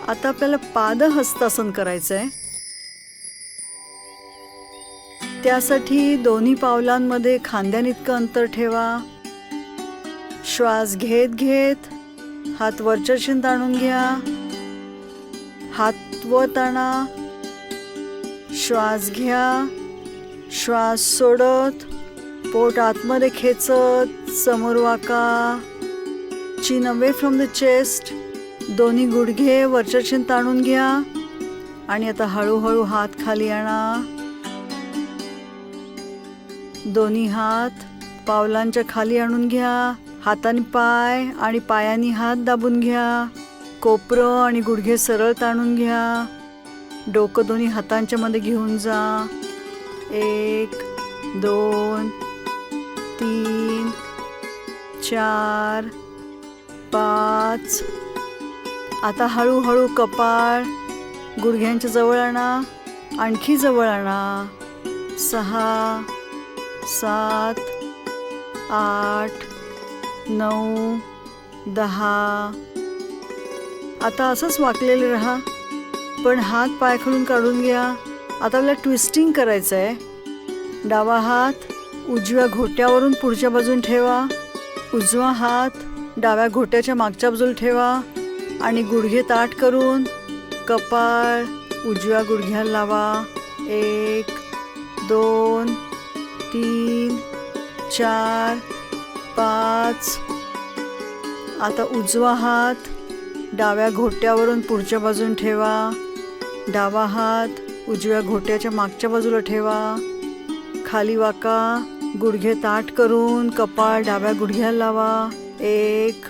आता आपल्याला पादहस्तासन करायचं आहे. त्यासाठी दोन्ही पावलांमध्ये खांद्याइतकं अंतर ठेवा. श्वास घेत घेत हात वरच्या दिशेने ताणून घ्या. हात वर ताणा. श्वास घ्या. श्वास सोडत पोट आतमध्ये खेचत समोर waka. China away from the chest. दोन्ही गुडघे वरच्या दिशेने ताणून घ्या आणि आता हळूहळू हात खाली आणा. दोन्ही हात पावलांच्या खाली आणून घ्या. हाताने पाय आणि पायाने हात दाबून घ्या. कोपरं आणि गुडघे सरळ ताणून घ्या. डोकं दोन्ही हातांच्या मध्ये घेऊन जा. 1 2 3 4 5. आता हळूहळू कपाळ गुडघ्यांच्या जवळ आणा. आणखी जवळ आणा. 6 7 8 9 10. आता असंच वाकलेले राहा, पण हात पाय खालून काढून घ्या. आता आपल्याला ट्विस्टिंग करायचं आहे. डावा हात उजव्या घोट्यावरून पुढच्या बाजून ठेवा. उजवा हात डाव्या घोट्याच्या मागच्या बाजूला ठेवा आणि गुडघे ताठ करून कपाळ उजव्या गुडघ्याला लावा. 1 2 3 4 5. आता उजवा हात डाव्या घोट्यावरून पुढच्या बाजून ठेवा. डावा हात उजव्या घोट्याच्या मागच्या बाजूला ठेवा. खाली वाका. गुडघे ताठ करून कपाळ डाव्या गुडघ्याला लावा. 1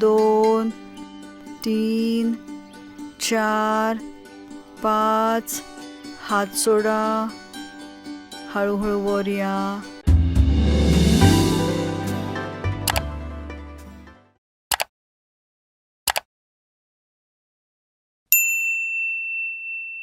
2 3 4 5. हात सोडा. हळूहळू वर या.